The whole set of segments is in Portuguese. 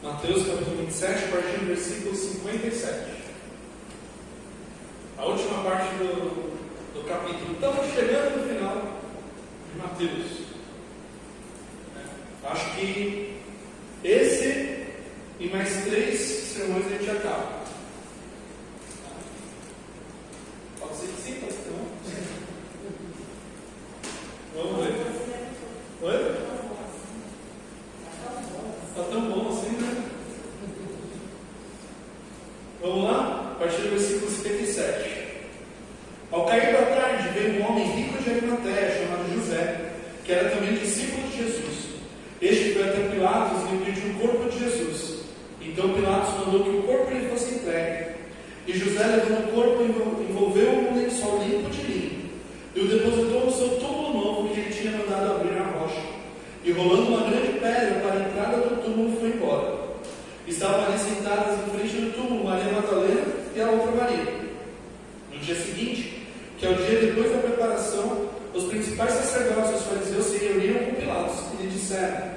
Mateus capítulo 27, a partir do versículo 57. A última parte do capítulo. Estamos chegando no final de Mateus. Acho que esse e mais 3 sermões a gente acaba. Pode ser que sim, pode ser que não. Vamos ver. Oi? Está tão bom assim, né? Vamos lá? A partir do versículo 57. Ao cair da tarde, veio um homem rico de Arimateia, chamado José, que era também discípulo de Jesus. Este foi até Pilatos e lhe pediu o corpo de Jesus. Então Pilatos mandou que o corpo lhe fosse entregue. E José, levando o corpo, envolveu-o num lençol limpo de linho e o depositou no seu túmulo novo que ele tinha mandado abrir na rocha. E rolando uma grande pedra para a entrada do túmulo, foi embora. Estavam ali sentadas em frente do túmulo Maria Madalena e a outra Maria. No dia seguinte, que é o dia depois da preparação, os principais sacerdotes e os fariseus se reuniram com Pilatos e lhe disseram: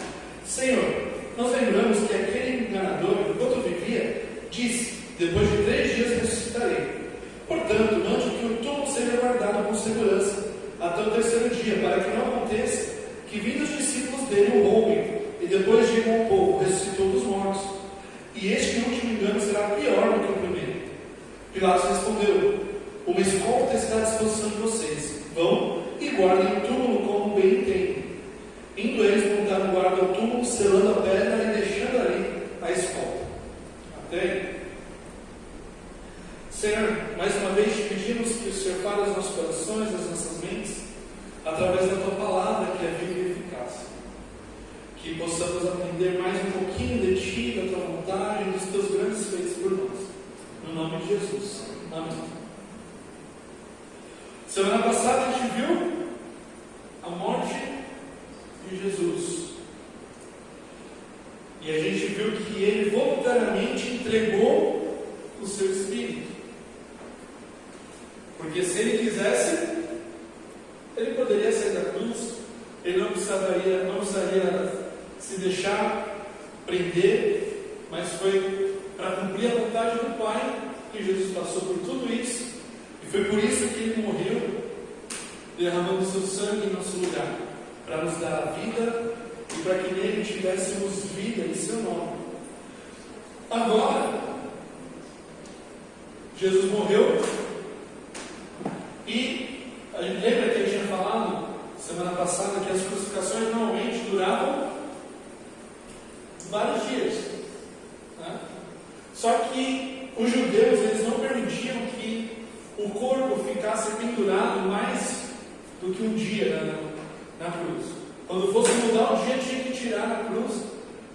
Senhor, nós lembramos que aquele enganador, enquanto vivia, disse: depois de 3 dias ressuscitarei. Portanto, mande que o túmulo seja guardado com segurança até o 3º dia, para que não aconteça que, vindo os discípulos dele, o roubem e depois digam ao povo: ressuscitou dos mortos. E este último engano será pior do que o primeiro. Pilatos respondeu: uma escolta está à disposição de vocês. Vão e guardem o túmulo como bem entendem. Indo eles, montaram guarda ao túmulo, selando a pedra e deixando ali a escolta. Até aí. Senhor, mais uma vez te pedimos que o Senhor fale aos nossos corações, às nossas mentes, através da tua palavra, que é viva e eficaz. Que possamos aprender mais um pouquinho de ti, da tua vontade e dos teus grandes feitos por nós. No nome de Jesus. Amém. Semana passada a gente viu a morte de Jesus. E a gente viu que ele voluntariamente entregou o seu espírito. Porque se ele quisesse, ele poderia sair da cruz, ele não precisaria se deixar prender, mas foi para cumprir a vontade do Pai que Jesus passou por tudo isso. E foi por isso que ele morreu, derramando seu sangue em nosso lugar, para nos dar a vida e para que nele tivéssemos vida em seu nome. Agora, Jesus morreu e a gente lembra que eu tinha falado semana passada que as crucificações normalmente duravam vários dias, né? Só que os judeus, eles não permitiam que o corpo ficasse pendurado mais do que um dia na cruz. Quando fosse mudar o dia, tinha que tirar a cruz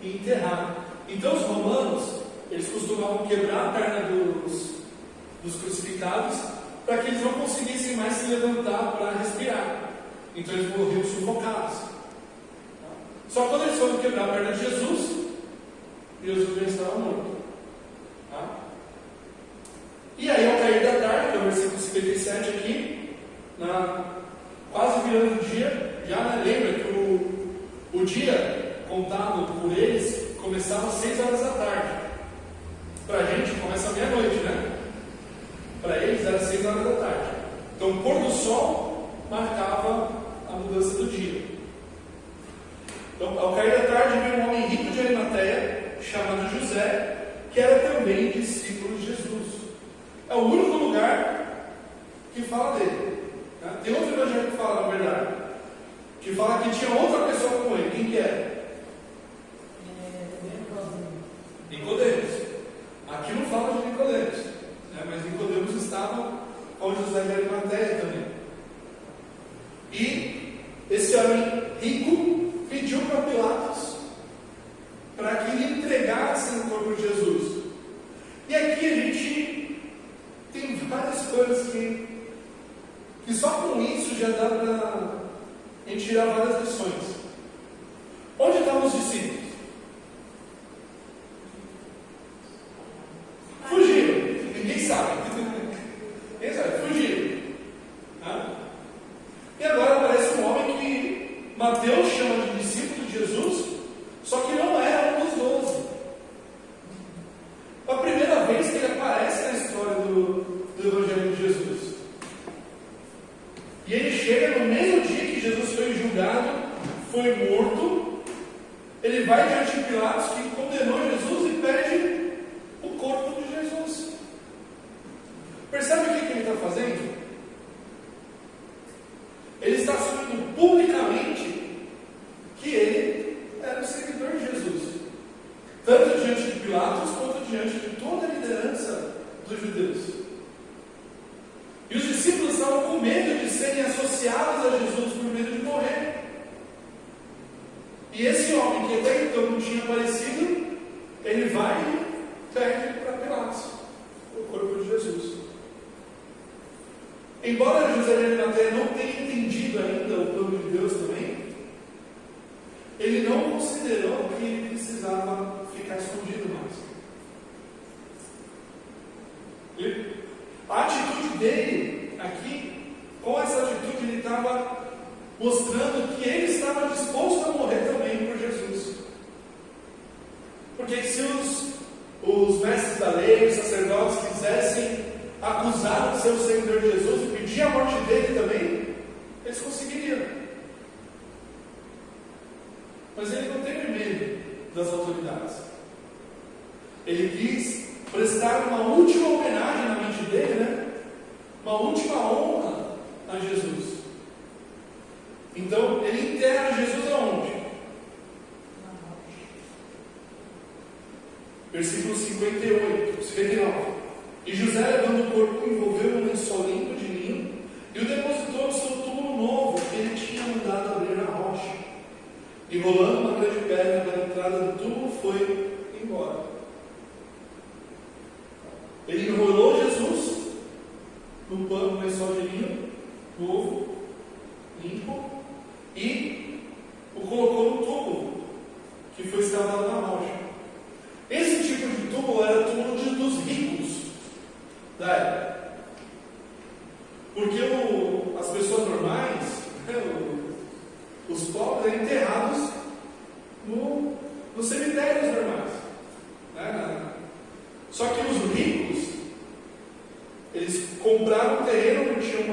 e enterrar. Então os romanos, eles costumavam quebrar a perna dos crucificados para que eles não conseguissem mais se levantar para respirar. Então eles morriam sufocados. Só quando eles foram quebrar a perna de Jesus já estava morto. E aí, ao cair da tarde, que é o versículo 57 aqui, quase virando o dia, já lembra que o dia contado por eles começava às 6 horas da tarde. Para a gente começa à meia-noite, né? Para eles era 6 horas da tarde. Então o pôr do sol marcava a mudança do dia. Então, ao cair da tarde, veio um homem rico de Arimateia, chamado José, que era também discípulo de Jesus. É o único lugar que fala dele. Né? Tem outro evangelho que fala, na verdade, que fala que tinha outra pessoa com ele. Quem que era? Nicodemos. Aqui não fala de Nicodemos, né? Mas Nicodemos estava com José de Arimateia também. E esse homem rico pediu para Pilatos para que lhe entregassem o corpo de Jesus. E aqui a gente tem várias coisas que só com isso já dá para a gente tirar várias lições. Onde estavam os discípulos? Fugiram. Ninguém sabe. Quem sabe? Fugiram. E agora aparece um homem que Mateus chama de discípulo de Jesus, só que não era um dos 12. foi morto, ele vai diante de Pilatos, que condenou Jesus, e pede o corpo de Jesus. Percebe o que ele está fazendo? Ele está assumindo publicamente que ele era o seguidor de Jesus, tanto diante de Pilatos quanto diante de toda a liderança dos judeus. E os discípulos estavam com medo de serem associados a Jesus por medo de morrer. E esse homem, que até então não tinha aparecido, ele vai e pede para Pilatos o corpo de Jesus. Embora José de Arimateia não tenha entendido ainda o plano de Deus também, ele não considerou que ele precisava ficar escondido mais. E a atitude dele aqui, com essa atitude, ele estava mostrando que ele estava disposto a morrer também por Jesus. Porque se os mestres da lei, os sacerdotes, quisessem acusar o seu seguidor Jesus e pedir a morte dele também, eles conseguiriam. Mas ele não teve medo das autoridades. Ele quis prestar uma última homenagem na mente dele, né? Uma última honra a Jesus. Então, ele enterra Jesus aonde? Versículo 59. E José, levando o corpo, envolveu um lençol limpo de linho e o depositou no seu túmulo novo, que ele tinha mandado abrir na rocha. E rolando uma grande pedra pela entrada do túmulo, foi embora. Ele enrolou Jesus no pano, no lençol de linho novo, limpo, e o colocou no túmulo que foi escavado na rocha. Esse tipo de túmulo era o túmulo dos ricos da época, porque as pessoas normais, os pobres, eram enterrados nos cemitérios normais, né? Só que os ricos, eles compravam um terreno onde tinha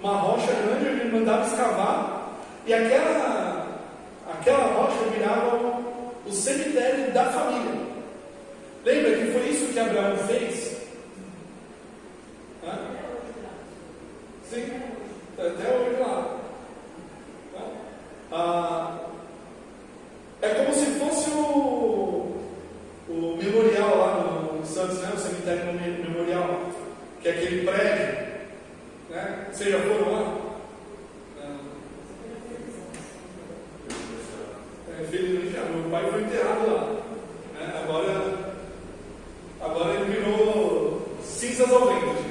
uma rocha grande, onde ele mandava escavar, e aquela rocha virava o cemitério da família. Lembra que foi isso que Abraão fez? Sim, até hoje lá. É como se fosse o memorial lá no Santos, né? O cemitério memorial, que é aquele prédio, né? Vocês já foram lá? Infelizmente, meu pai foi enterrado lá, né? Agora ele virou cinzas ao vento,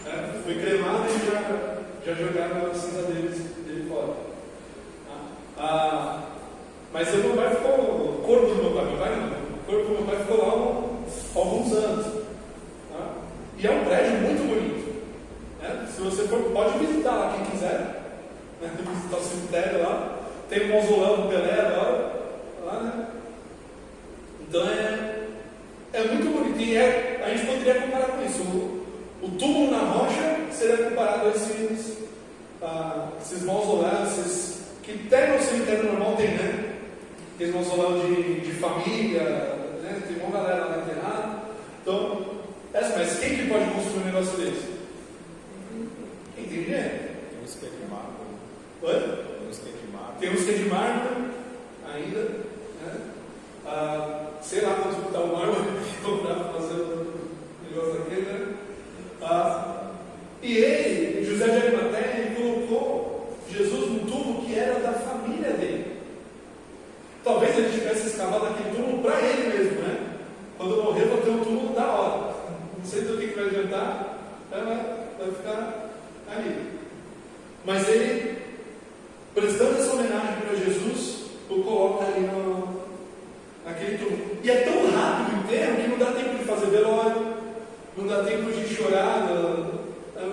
né? Foi cremado e já jogaram a cinza dele fora. Mas o meu pai ficou, o corpo do meu pai não, o corpo do meu pai ficou lá alguns anos. Tá? E é um prédio muito bonito, né? Se você for, pode visitar lá, quem quiser, né? Visitar o cemitério lá. Tem um mausoléu do Pelé agora, lá, né? Então é muito bonito. E a gente poderia comparar com isso. O túmulo na rocha seria comparado a esses mausoléus, que até no cemitério normal tem, né? Aqueles mausoléus de família, né? Tem uma galera lá enterrada. Então, mas quem que pode construir um negócio desse? Quem tem dinheiro? Tem uns que é de mármore. Oi? Tem uns que é de mármore ainda, né? Sei lá quanto está o mármore que comprar para fazer o negócio aqui, né? E ele, José de Arimateia, ele colocou Jesus num túmulo que era da família dele. Talvez ele tivesse escavado aquele túmulo para ele mesmo, né? Quando morrer, vou ter um túmulo da hora. Não sei do que vai adiantar, vai ficar ali. Mas ele, prestando essa homenagem para Jesus, o coloca ali naquele túmulo. E é tão rápido o enterro que não dá tempo de fazer velório, não dá tempo de chorar,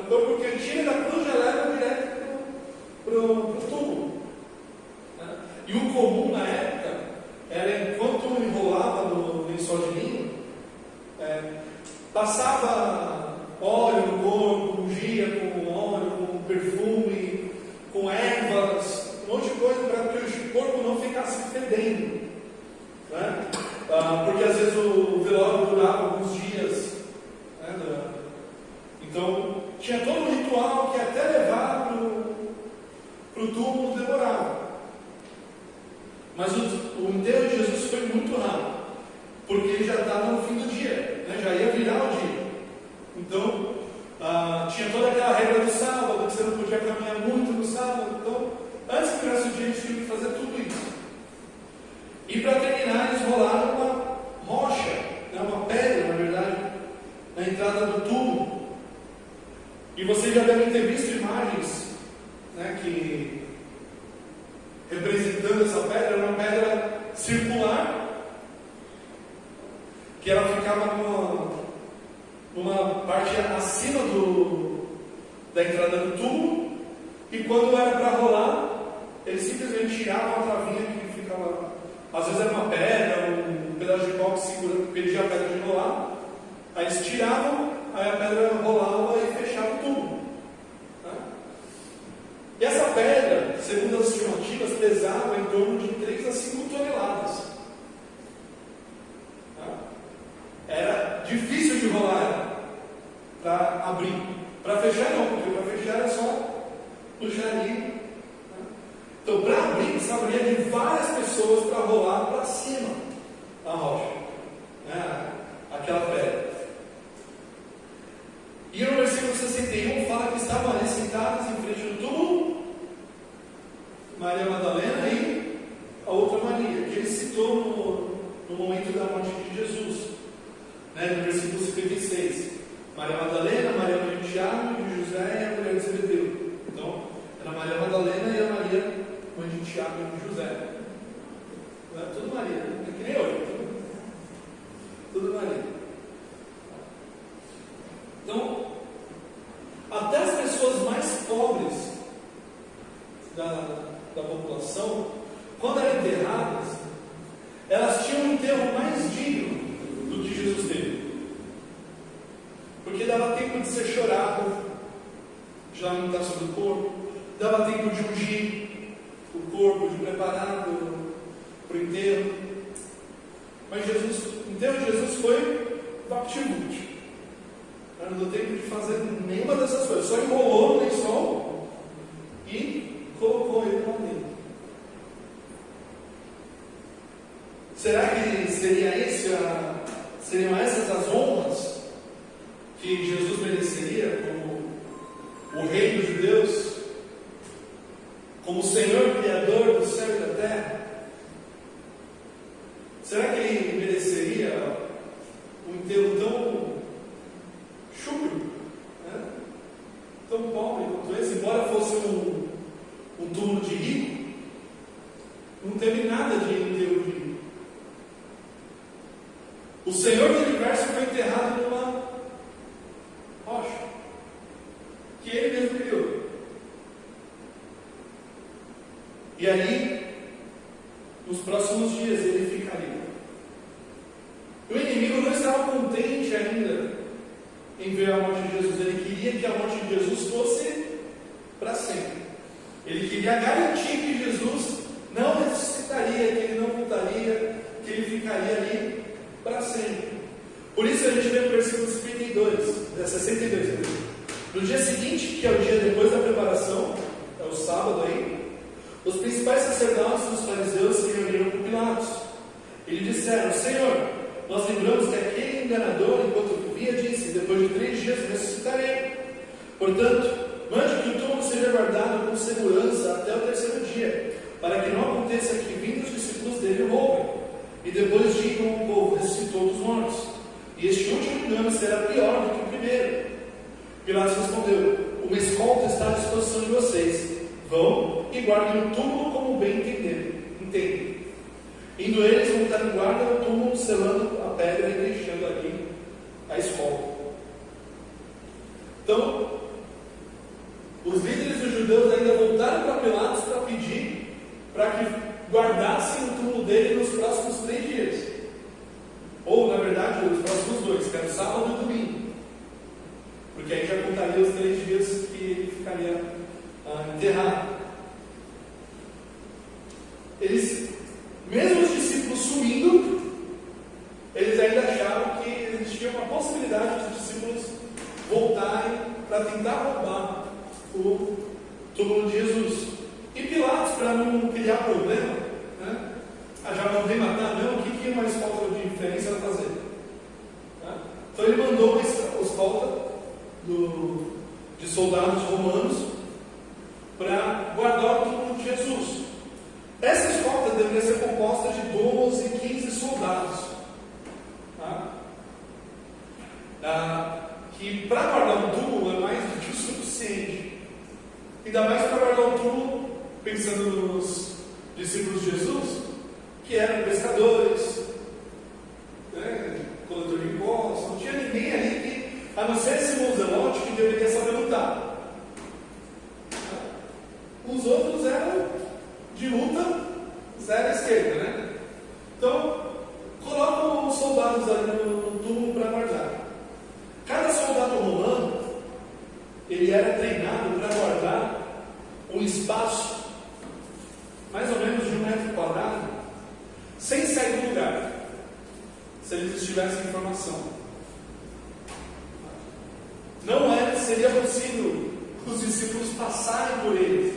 porque tira da cruz e já leva direto para o túmulo. E o comum na época era, enquanto enrolava no lençol de linho, passava óleo no corpo, ungia com óleo, com perfume, com ervas, um monte de coisa para que fedendo, né? Porque às vezes o velório durava alguns dias, né? Então tinha todo um ritual que até levar para o túmulo demorava. Mas o enterro de Jesus foi muito rápido, porque ele já estava no fim do dia, né? Já ia virar o dia. Então tinha toda aquela regra do sábado, que você não podia caminhar muito no sábado. Então, antes que virasse o dia, eles tinham que fazer tudo isso. E para terminar, eles rolaram uma rocha, né? Uma pedra, na verdade, na entrada do túmulo. E vocês já devem ter visto imagens, né, que representando essa pedra. Era uma pedra circular, que ela ficava numa parte acima da entrada do túmulo, e quando era para rolar, eles simplesmente tiravam a travinha que ficava lá. Às vezes era uma pedra, um pedaço de pau que impedia a pedra de rolar. Aí eles tiravam, aí a pedra rolava e fechava o túmulo, né? E essa pedra, segundo as estimativas, pesava em torno de 3 a 5 toneladas. Era difícil de rolar para abrir. Para fechar não, porque para fechar era só puxar ali. Então, para abrir, precisaria de várias pessoas para rolar para cima a rocha, né? Aquela pedra. E no versículo 61 fala que estavam ali sentadas em frente do túmulo Maria Madalena e a outra Maria, que ele citou no momento da morte de Jesus, né? No versículo 56. Maria Madalena, Maria mãe de Tiago, de José e a mulher de Zebedeu. Então, era Maria Madalena e a Maria mãe de Tiago e de José. Tudo Maria, é que nem hoje. Tudo Maria. Então, até as pessoas mais pobres da população, quando eram enterradas, elas tinham um enterro mais digno do que Jesus teve. Porque dava tempo de ser chorado, já não está sobre o corpo, dava tempo de ungir o corpo, de preparar para o enterro. Mas o enterro de Jesus foi vapt-vupt. Não deu tempo de fazer nenhuma dessas coisas, só enrolou no lençol e colocou ele lá dentro. Será que seriam essas as honras que Jesus mereceria como o Rei dos Judeus, como o Senhor Criador do céu e da terra? Será que ele mereceria um enterro tão chúbilo, né? Tão pobre quanto esse? Embora fosse um túmulo de rico, não teve nada de enterro de rico. O Senhor do Universo foi enterrado numa rocha que Ele mesmo criou. E ali, nos próximos dias, Ele ficaria. O inimigo não estava contente ainda em ver a morte de Jesus. Ele queria que a morte de Jesus fosse para sempre. Ele queria garantir que Jesus não ressuscitaria, que Ele não voltaria, que Ele ficaria ali para sempre. Por isso a gente vê no versículo 62. No dia seguinte, que é o dia depois da preparação, é o sábado aí, os principais sacerdotes dos fariseus se reuniram com Pilatos. E lhe disseram: Senhor, nós lembramos que aquele enganador, enquanto vivia, disse: depois de 3 dias ressuscitarei. Portanto, mande que o túmulo seja guardado com segurança até o 3º dia, para que não aconteça que vindo os discípulos dele roubem, e depois digam ao povo: ressuscitou dos mortos. E este último engano será pior do que o primeiro. Pilatos respondeu: uma escolta está à disposição de vocês. Vão e guardem o túmulo como bem entendem. Indo eles, montaram guarda no túmulo, selando a pedra e deixando ali a escolta. Então, os líderes dos judeus ainda voltaram para Pilatos para pedir para que guardassem o túmulo dele nos próximos 3 dias. Ou, na verdade, os próximos 2, que era o sábado e o domingo. Porque aí já contaria os 3 dias que ele ficaria enterrado. Eles, mesmo para não criar problema, né? Já mandei matar, não, o que uma escolta de diferença vai fazer? Tá? Então ele mandou uma escolta de soldados romanos para guardar o túmulo de Jesus. Essa escolta deveria ser composta de 12, 15 soldados. Que para guardar um túmulo é mais do que o suficiente. Ainda mais para guardar um túmulo, pensando nos discípulos de Jesus, que eram pescadores, né, coletor de impostos, não tinha ninguém ali que, a não ser Simão Zelote, que deveria saber lutar. Os outros eram de luta zero à esquerda, né? Então, colocam os soldados ali no túmulo para guardar. Cada soldado romano, ele era treinado para guardar um espaço mais ou menos de 1 metro quadrado, sem sair do lugar, se eles estivessem em formação. Não seria possível os discípulos passarem por eles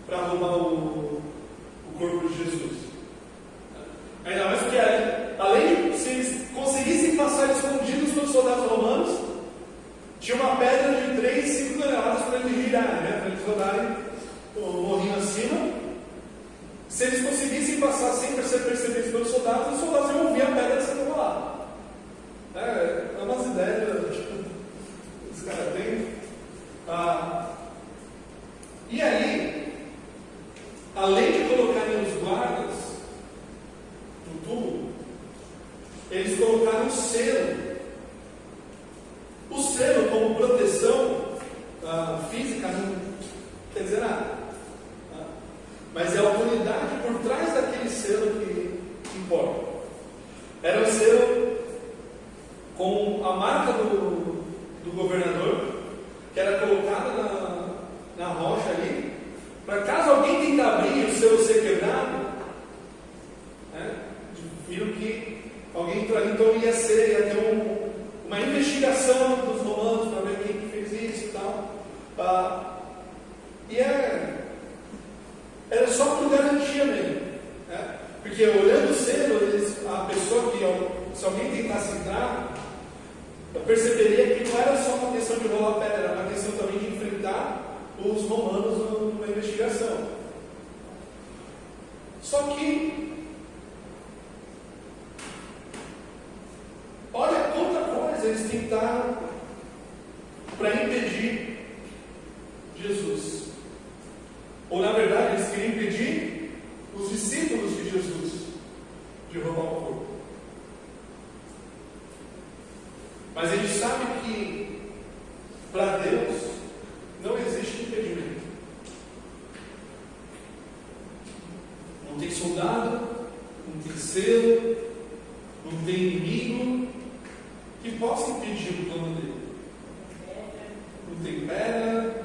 para roubar o corpo de Jesus. Ainda mais porque, além de se eles conseguissem passar escondidos pelos soldados romanos, tinha uma pedra de 3, 5 toneladas para eles girarem, né? Para eles rodarem o morrinho acima. Se eles conseguissem passar sem ser percebidos pelos soldados, os soldados iam ouvir a pedra sendo rolada. É umas ideias que os caras têm. E aí, além de colocarem os guardas no túmulo, eles colocaram um selo. O selo, como proteção física, não quer dizer nada. Mas é a autoridade por trás daquele selo que importa. Era um selo com a marca do governador, que era colocada na rocha ali, para caso alguém tentar abrir, o selo ser quebrado, né? Viram que alguém entrou ali, então ia ter uma investigação dos romanos para ver quem fez isso e tal. Era só por garantia mesmo, né? Porque olhando o selo, a pessoa que, se alguém tentasse entrar, eu perceberia que não era só uma questão de rolar pedra, era uma questão também de enfrentar os romanos numa investigação. Só que, olha quanta coisa eles tentaram para impedir Jesus. Ou, na verdade, eles queriam impedir os discípulos de Jesus de roubar o corpo. Mas a gente sabe que, para Deus, não existe impedimento. Não tem soldado, não tem selo, não tem inimigo que possa impedir o plano dele. Não tem pedra,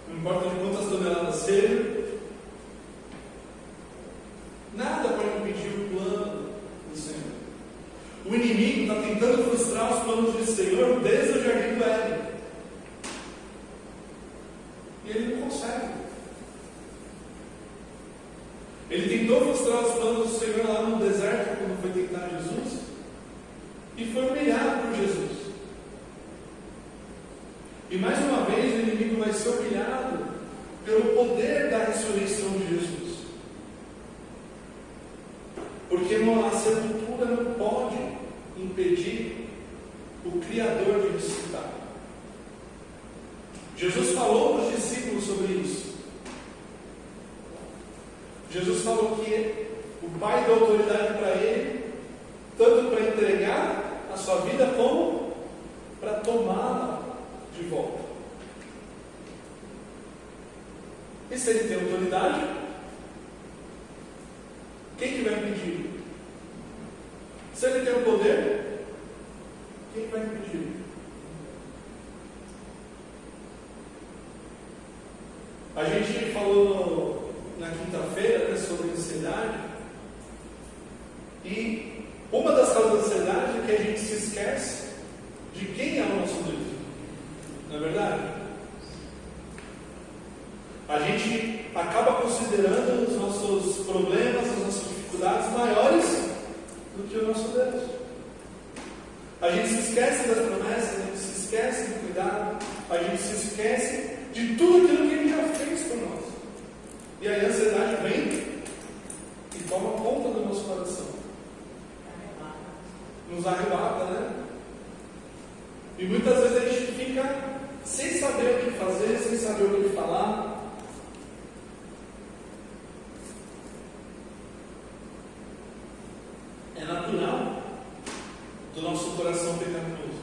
não importa de quantas toneladas sejam, nada pode impedir o plano do Senhor. O inimigo está tentando frustrar os planos do Senhor desde o jardim do Éden. E ele não consegue. Ele tentou frustrar os planos do Senhor lá no deserto, quando foi tentar Jesus, e foi humilhado por Jesus. E mais uma vez o inimigo vai ser humilhado pelo poder da ressurreição de Jesus. Porque a sepultura não pode impedir o Criador de ressuscitar. Jesus falou para os discípulos sobre isso. Jesus falou que o Pai deu autoridade para ele, tanto para entregar a sua vida, como para tomá-la de volta. E se ele tem autoridade, quem que vai impedir? Se ele tem o poder, quem vai impedir? A gente falou na quinta-feira, né, sobre ansiedade, e uma das causas da ansiedade é que a gente se esquece de quem é o nosso Deus. Não é verdade? A gente acaba considerando problemas, as nossas dificuldades maiores do que o nosso Deus. A gente se esquece das promessas, a gente se esquece do cuidado, a gente se esquece de tudo aquilo que Ele já fez por nós. E aí a ansiedade vem e toma conta do nosso coração. Nos arrebata, né? E muitas vezes a gente fica sem saber o que fazer, sem saber o que falar. É natural do nosso coração pecaminoso.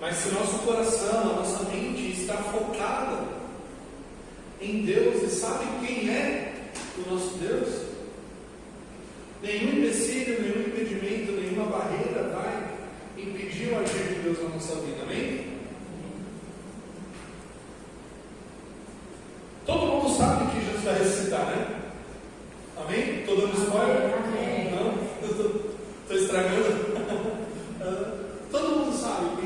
Mas se nosso coração, a nossa mente está focada em Deus e sabe quem é o nosso Deus, nenhum empecilho, nenhum impedimento, nenhuma barreira vai impedir o agir de Deus na nossa vida. Amém? Todo mundo sabe que Jesus vai ressuscitar, né? Amém? Estou dando spoiler? Amém. Não? Estou estragando? Todo mundo sabe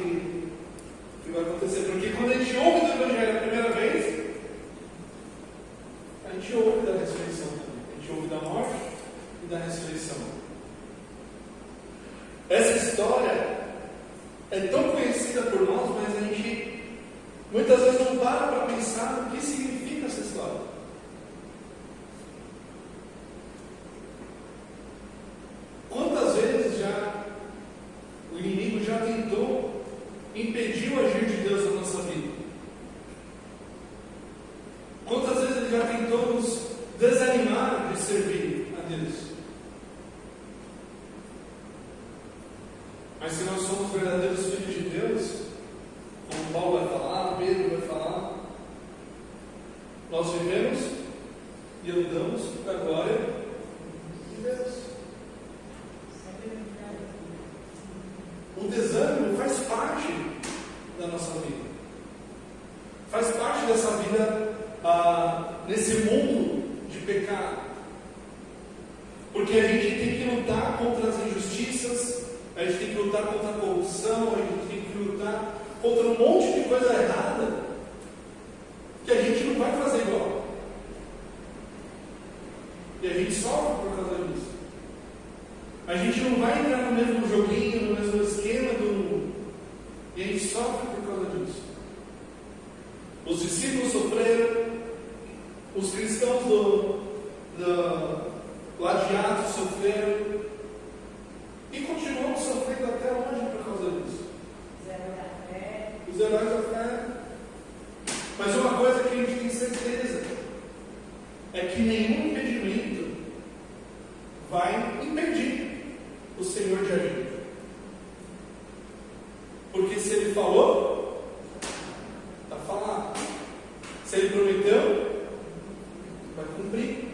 que vai acontecer, porque quando a gente ouve do Evangelho a primeira vez, a gente ouve da ressurreição também. A gente ouve da morte e da ressurreição. Essa história é tão conhecida por nós, mas a gente muitas vezes não para pensar no que significa essa história. Quantas vezes já o inimigo já tentou impedir o agir de Deus na nossa vida? Quantas vezes ele já tentou nos desanimar de servir a Deus? Mas se nós somos verdadeiros filhos de Deus, como Paulo vai falar, Pedro vai falar, nós vivemos e andamos para a glória de Deus. O desânimo faz parte da nossa vida. Faz parte dessa vida nesse mundo de pecado. Porque a gente tem que lutar contra as injustiças, a gente tem que lutar contra a corrupção, a gente tem que lutar contra um monte de coisa errada que a gente não vai fazer igual. E a gente sofre por causa disso. A gente não vai entrar no mesmo joguinho, no mesmo esquema do mundo. E a gente sofre por causa disso. Os discípulos sofreram, os cristãos lá de Atos sofreram, e continuamos sofrendo até hoje por causa disso. Os heróis da fé. Mas uma coisa que a gente tem certeza é que nenhum impedimento vai impedir o Senhor de agir. Porque se Ele falou, está falado. Se Ele prometeu, vai cumprir.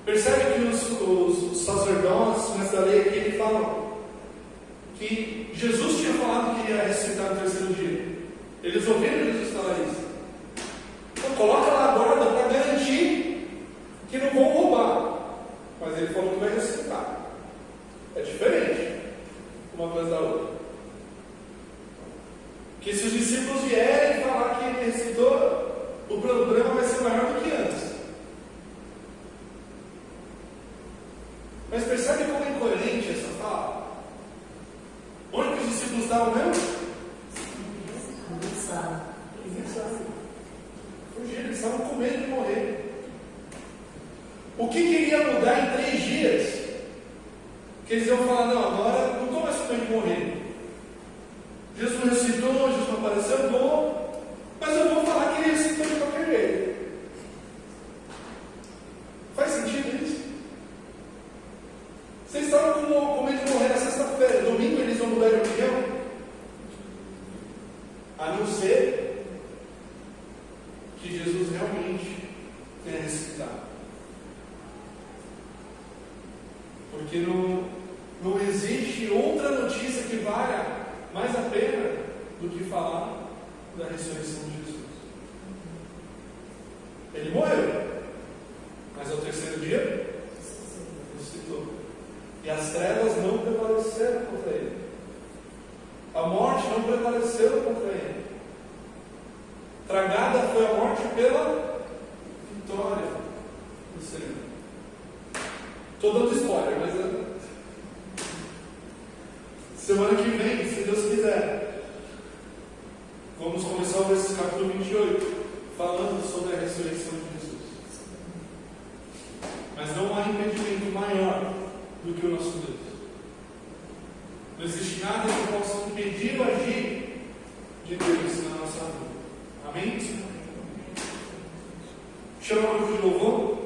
Percebe que os sacerdotes, mas da lei aqui, ele falam que Jesus tinha falado que iria ressuscitar no terceiro dia. Eles ouviram Jesus falar isso. Então coloca lá a guarda para garantir que não vão roubar. Mas ele falou que vai ressuscitar. É diferente uma coisa da outra. Que se os discípulos vierem falar que ele ressuscitou, o problema vai ser maior do que antes. Mas percebe como é incoerente essa fala? Onde que os discípulos estavam mesmo? Fugiram, eles estavam com medo de morrer. O que iria mudar em 3 dias? Que eles iam falar, não, agora não estou mais com medo de morrer. Jesus não ressuscitou, Jesus não apareceu, eu vou, mas eu vou falar que ele ressuscitou de qualquer jeito. Faz sentido isso? Vocês estavam com medo de morrer na sexta-feira, domingo eles vão mudar de opinião? A não ser que Jesus realmente tenha ressuscitado. Porque não existe outra notícia que valha mais a pena do que falar da ressurreição de Jesus. Ele morreu, mas ao terceiro dia ressuscitou. E as trevas não prevaleceram contra ele. A morte não prevaleceu contra ele. Tragada foi a morte pela vitória do Senhor. Estou dando spoiler, mas semana que vem, se Deus quiser, vamos começar o capítulo 28, falando sobre a ressurreição de Jesus. Mas não há impedimento maior do que o nosso Deus. Não existe nada que possa impedir o agir de Deus na nossa vida. Amém? Chama o grupo de louvor.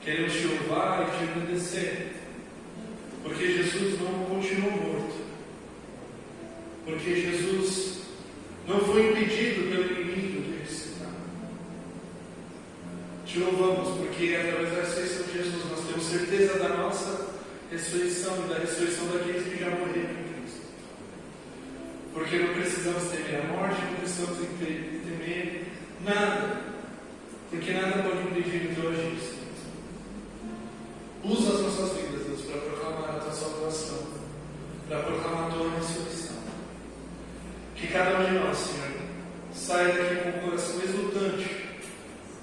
Queremos te louvar e te agradecer, porque Jesus não continuou morto, porque Jesus não foi impedido pelo inimigo de ressuscitar. Te louvamos, porque através da ressurreição de Jesus nós temos certeza da nossa ressurreição e da ressurreição daqueles que já morreram em Cristo. Porque não precisamos temer a morte, não precisamos temer nada, porque nada pode impedir o teu agir, Senhor. Usa as nossas vidas, Deus, para proclamar a tua salvação, para proclamar a tua ressurreição. Que cada um de nós, Senhor, saia daqui com o coração exultante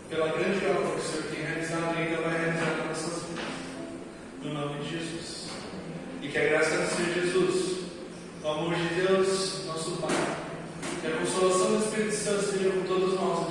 pela grande obra que o Senhor tem realizado e ainda vai realizar nas nossas vidas. No nome de Jesus. E que a graça do Senhor Jesus, o amor de Deus, nosso Pai, e a consolação do Espírito Santo seja com todos nós.